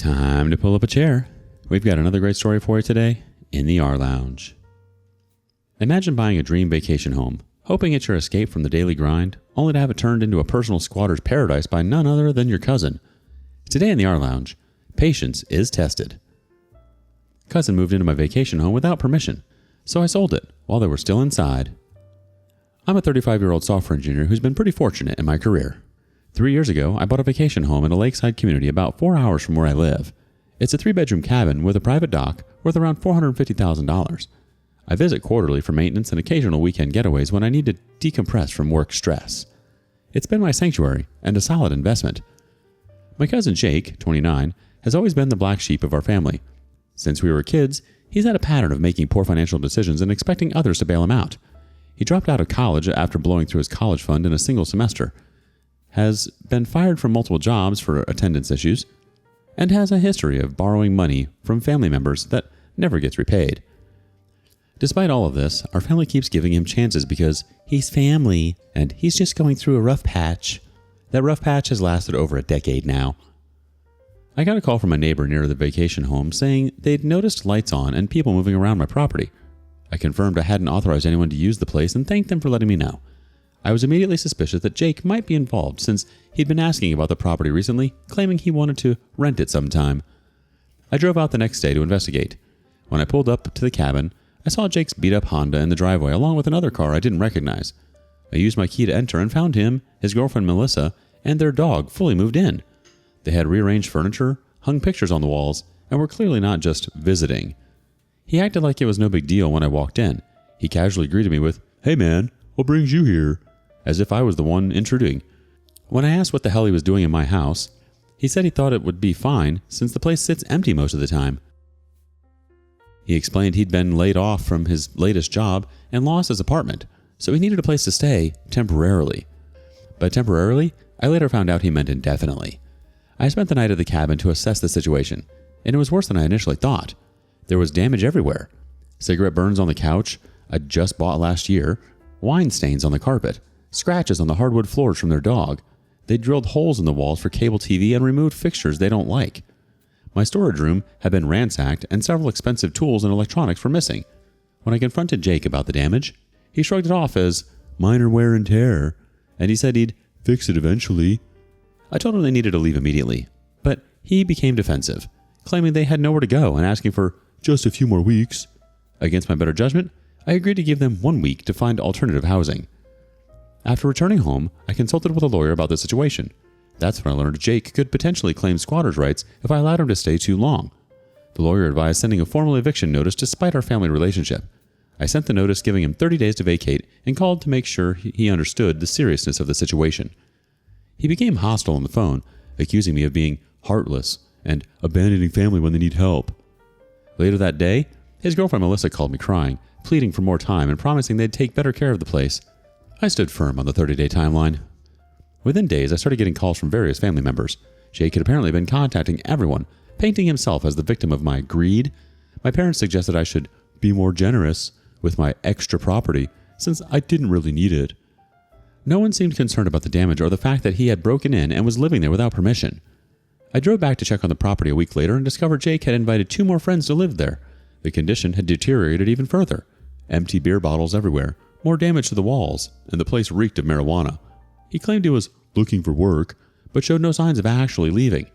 Time to pull up a chair. We've got another great story for you today in the rLounge. Imagine buying a dream vacation home, hoping it's your escape from the daily grind, only to have it turned into a personal squatter's paradise by none other than your cousin. Today in the rLounge, patience is tested. Cousin moved into my vacation home without permission, so I sold it while they were still inside. I'm a 35-year-old software engineer who's been pretty fortunate in my career. 3 years ago, I bought a vacation home in a lakeside community about 4 hours from where I live. It's a 3-bedroom cabin with a private dock worth around $450,000. I visit quarterly for maintenance and occasional weekend getaways when I need to decompress from work stress. It's been my sanctuary and a solid investment. My cousin Jake, 29, has always been the black sheep of our family. Since we were kids, he's had a pattern of making poor financial decisions and expecting others to bail him out. He dropped out of college after blowing through his college fund in a single semester, has been fired from multiple jobs for attendance issues, and has a history of borrowing money from family members that never gets repaid. Despite all of this, our family keeps giving him chances because he's family and he's just going through a rough patch. That rough patch has lasted over a decade now. I got a call from a neighbor near the vacation home saying they'd noticed lights on and people moving around my property. I confirmed I hadn't authorized anyone to use the place and thanked them for letting me know. I was immediately suspicious that Jake might be involved since he'd been asking about the property recently, claiming he wanted to rent it sometime. I drove out the next day to investigate. When I pulled up to the cabin, I saw Jake's beat-up Honda in the driveway along with another car I didn't recognize. I used my key to enter and found him, his girlfriend Melissa, and their dog fully moved in. They had rearranged furniture, hung pictures on the walls, and were clearly not just visiting. He acted like it was no big deal when I walked in. He casually greeted me with, "Hey man, what brings you here?" as if I was the one intruding. When I asked what the hell he was doing in my house, he said he thought it would be fine since the place sits empty most of the time. He explained he'd been laid off from his latest job and lost his apartment, so he needed a place to stay temporarily. By temporarily, I later found out he meant indefinitely. I spent the night at the cabin to assess the situation, and it was worse than I initially thought. There was damage everywhere. Cigarette burns on the couch I'd just bought last year, wine stains on the carpet, scratches on the hardwood floors from their dog. They drilled holes in the walls for cable TV and removed fixtures they don't like. My storage room had been ransacked and several expensive tools and electronics were missing. When I confronted Jake about the damage, he shrugged it off as minor wear and tear, and he said he'd fix it eventually. I told him they needed to leave immediately, but he became defensive, claiming they had nowhere to go and asking for just a few more weeks. Against my better judgment, I agreed to give them 1 week to find alternative housing. After returning home, I consulted with a lawyer about the situation. That's when I learned Jake could potentially claim squatter's rights if I allowed him to stay too long. The lawyer advised sending a formal eviction notice despite our family relationship. I sent the notice giving him 30 days to vacate and called to make sure he understood the seriousness of the situation. He became hostile on the phone, accusing me of being heartless and abandoning family when they need help. Later that day, his girlfriend Melissa called me crying, pleading for more time and promising they'd take better care of the place. I stood firm on the 30-day timeline. Within days, I started getting calls from various family members. Jake had apparently been contacting everyone, painting himself as the victim of my greed. My parents suggested I should be more generous with my extra property since I didn't really need it. No one seemed concerned about the damage or the fact that he had broken in and was living there without permission. I drove back to check on the property a week later and discovered Jake had invited 2 more friends to live there. The condition had deteriorated even further. Empty beer bottles everywhere, more damage to the walls, and the place reeked of marijuana. He claimed he was looking for work, but showed no signs of actually leaving.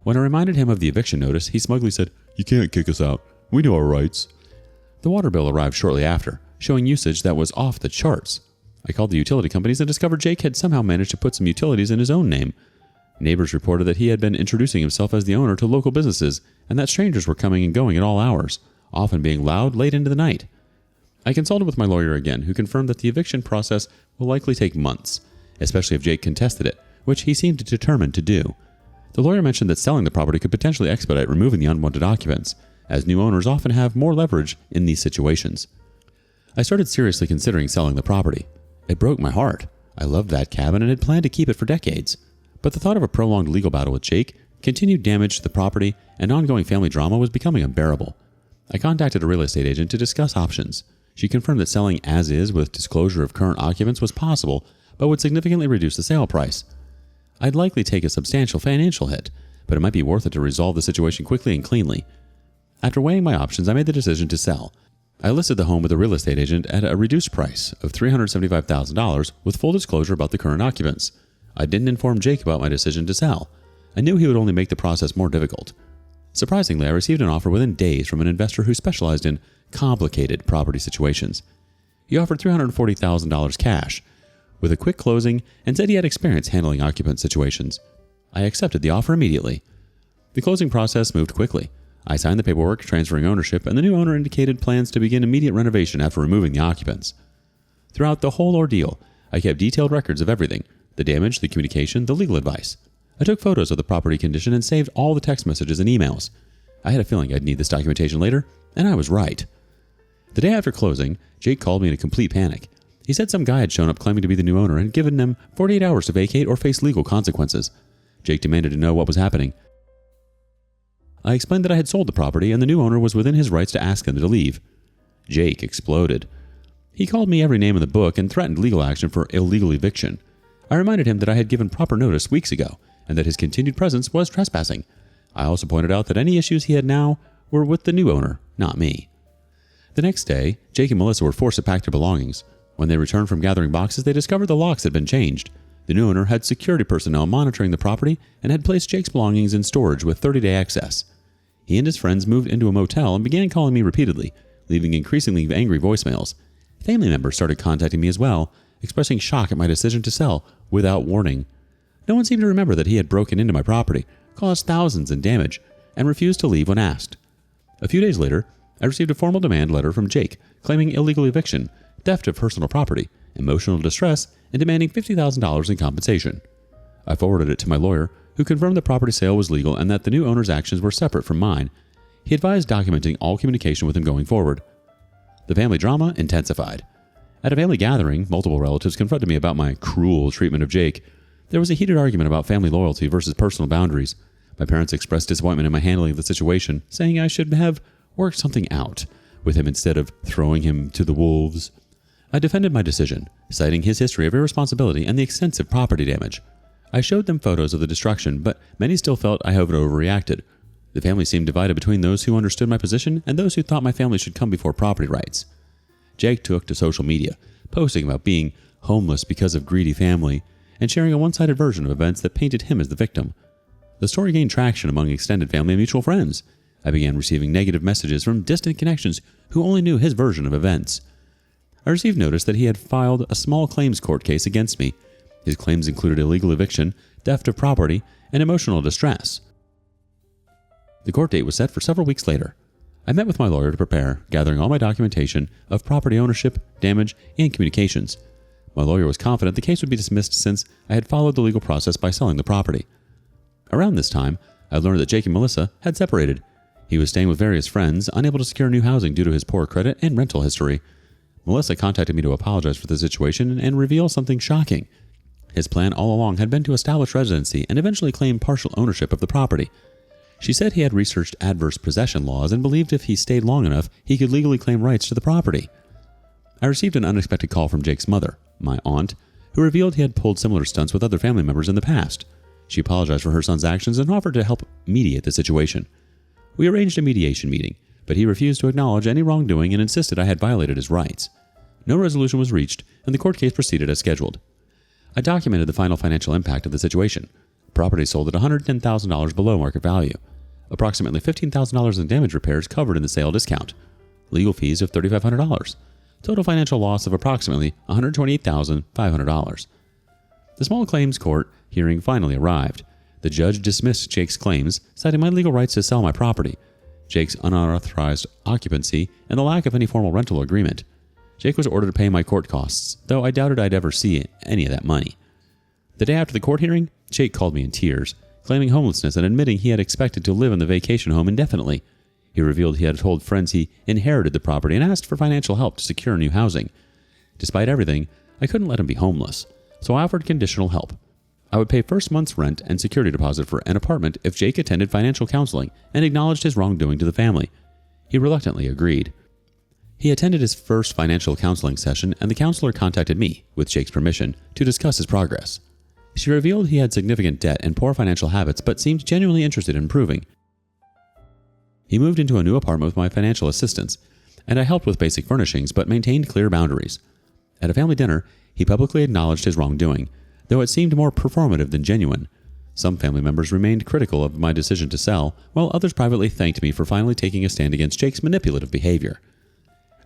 When I reminded him of the eviction notice, he smugly said, "You can't kick us out. We know our rights." The water bill arrived shortly after, showing usage that was off the charts. I called the utility companies and discovered Jake had somehow managed to put some utilities in his own name. Neighbors reported that he had been introducing himself as the owner to local businesses and that strangers were coming and going at all hours, often being loud late into the night. I consulted with my lawyer again, who confirmed that the eviction process will likely take months, especially if Jake contested it, which he seemed determined to do. The lawyer mentioned that selling the property could potentially expedite removing the unwanted occupants, as new owners often have more leverage in these situations. I started seriously considering selling the property. It broke my heart. I loved that cabin and had planned to keep it for decades. But the thought of a prolonged legal battle with Jake, continued damage to the property, and ongoing family drama was becoming unbearable. I contacted a real estate agent to discuss options. She confirmed that selling as is with disclosure of current occupants was possible, but would significantly reduce the sale price. I'd likely take a substantial financial hit, but it might be worth it to resolve the situation quickly and cleanly. After weighing my options, I made the decision to sell. I listed the home with a real estate agent at a reduced price of $375,000 with full disclosure about the current occupants. I didn't inform Jake about my decision to sell. I knew he would only make the process more difficult. Surprisingly, I received an offer within days from an investor who specialized in complicated property situations. He offered $340,000 cash, with a quick closing, and said he had experience handling occupant situations. I accepted the offer immediately. The closing process moved quickly. I signed the paperwork transferring ownership, and the new owner indicated plans to begin immediate renovation after removing the occupants. Throughout the whole ordeal, I kept detailed records of everything: the damage, the communication, the legal advice. I took photos of the property condition and saved all the text messages and emails. I had a feeling I'd need this documentation later, and I was right. The day after closing, Jake called me in a complete panic. He said some guy had shown up claiming to be the new owner and given them 48 hours to vacate or face legal consequences. Jake demanded to know what was happening. I explained that I had sold the property and the new owner was within his rights to ask them to leave. Jake exploded. He called me every name in the book and threatened legal action for illegal eviction. I reminded him that I had given proper notice weeks ago and that his continued presence was trespassing. I also pointed out that any issues he had now were with the new owner, not me. The next day, Jake and Melissa were forced to pack their belongings. When they returned from gathering boxes, they discovered the locks had been changed. The new owner had security personnel monitoring the property and had placed Jake's belongings in storage with 30-day access. He and his friends moved into a motel and began calling me repeatedly, leaving increasingly angry voicemails. Family members started contacting me as well, expressing shock at my decision to sell without warning. No one seemed to remember that he had broken into my property, caused thousands in damage, and refused to leave when asked. A few days later, I received a formal demand letter from Jake claiming illegal eviction, theft of personal property, emotional distress, and demanding $50,000 in compensation. I forwarded it to my lawyer, who confirmed the property sale was legal and that the new owner's actions were separate from mine. He advised documenting all communication with him going forward. The family drama intensified. At a family gathering, multiple relatives confronted me about my cruel treatment of Jake. There was a heated argument about family loyalty versus personal boundaries. My parents expressed disappointment in my handling of the situation, saying I should have worked something out with him instead of throwing him to the wolves. I defended my decision, citing his history of irresponsibility and the extensive property damage. I showed them photos of the destruction, but many still felt I had overreacted. The family seemed divided between those who understood my position and those who thought my family should come before property rights. Jake took to social media, posting about being homeless because of greedy family, and sharing a one-sided version of events that painted him as the victim. The story gained traction among extended family and mutual friends. I began receiving negative messages from distant connections who only knew his version of events. I received notice that he had filed a small claims court case against me. His claims included illegal eviction, theft of property, and emotional distress. The court date was set for several weeks later. I met with my lawyer to prepare, gathering all my documentation of property ownership, damage, and communications. My lawyer was confident the case would be dismissed since I had followed the legal process by selling the property. Around this time, I learned that Jake and Melissa had separated. He was staying with various friends, unable to secure new housing due to his poor credit and rental history. Melissa contacted me to apologize for the situation and reveal something shocking. His plan all along had been to establish residency and eventually claim partial ownership of the property. She said he had researched adverse possession laws and believed if he stayed long enough, he could legally claim rights to the property. I received an unexpected call from Jake's mother, my aunt, who revealed he had pulled similar stunts with other family members in the past. She apologized for her son's actions and offered to help mediate the situation. We arranged a mediation meeting, but he refused to acknowledge any wrongdoing and insisted I had violated his rights. No resolution was reached, and the court case proceeded as scheduled. I documented the final financial impact of the situation. Property sold at $110,000 below market value. Approximately $15,000 in damage repairs covered in the sale discount. Legal fees of $3,500. Total financial loss of approximately $128,500. The small claims court hearing finally arrived. The judge dismissed Jake's claims, citing my legal rights to sell my property, Jake's unauthorized occupancy, and the lack of any formal rental agreement. Jake was ordered to pay my court costs, though I doubted I'd ever see any of that money. The day after the court hearing, Jake called me in tears, claiming homelessness and admitting he had expected to live in the vacation home indefinitely. He revealed he had told friends he inherited the property and asked for financial help to secure new housing. Despite everything, I couldn't let him be homeless, so I offered conditional help. I would pay first month's rent and security deposit for an apartment if Jake attended financial counseling and acknowledged his wrongdoing to the family. He reluctantly agreed. He attended his first financial counseling session, and the counselor contacted me, with Jake's permission, to discuss his progress. She revealed he had significant debt and poor financial habits, but seemed genuinely interested in improving. He moved into a new apartment with my financial assistance, and I helped with basic furnishings, but maintained clear boundaries. At a family dinner, he publicly acknowledged his wrongdoing, though it seemed more performative than genuine. Some family members remained critical of my decision to sell, while others privately thanked me for finally taking a stand against Jake's manipulative behavior.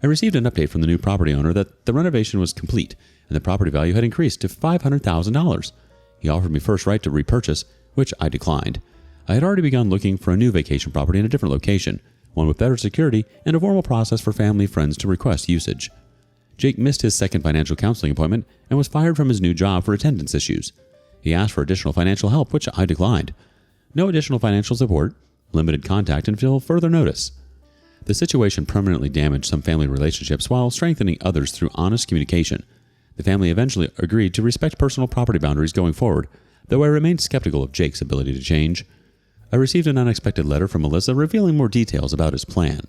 I received an update from the new property owner that the renovation was complete and the property value had increased to $500,000. He offered me first right to repurchase, which I declined. I had already begun looking for a new vacation property in a different location, one with better security and a formal process for family friends to request usage. Jake missed his second financial counseling appointment and was fired from his new job for attendance issues. He asked for additional financial help, which I declined. No additional financial support, limited contact until further notice. The situation permanently damaged some family relationships while strengthening others through honest communication. The family eventually agreed to respect personal property boundaries going forward, though I remained skeptical of Jake's ability to change. I received an unexpected letter from Melissa revealing more details about his plan.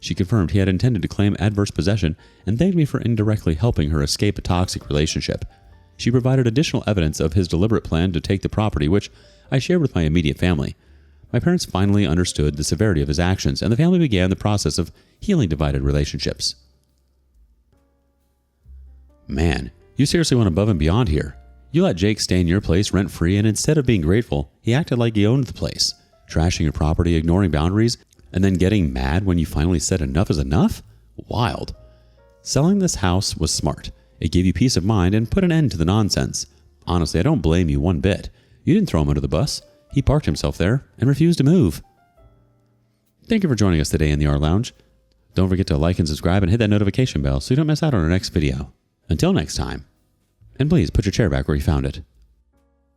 She confirmed he had intended to claim adverse possession and thanked me for indirectly helping her escape a toxic relationship. She provided additional evidence of his deliberate plan to take the property, which I shared with my immediate family. My parents finally understood the severity of his actions, and the family began the process of healing divided relationships. Man, you seriously went above and beyond here. You let Jake stay in your place rent-free, and instead of being grateful, he acted like he owned the place, trashing your property, ignoring boundaries, and then getting mad when you finally said enough is enough? Wild. Selling this house was smart. It gave you peace of mind and put an end to the nonsense. Honestly, I don't blame you one bit. You didn't throw him under the bus. He parked himself there and refused to move. Thank you for joining us today in the rLounge. Don't forget to like and subscribe and hit that notification bell so you don't miss out on our next video. Until next time. And please put your chair back where you found it.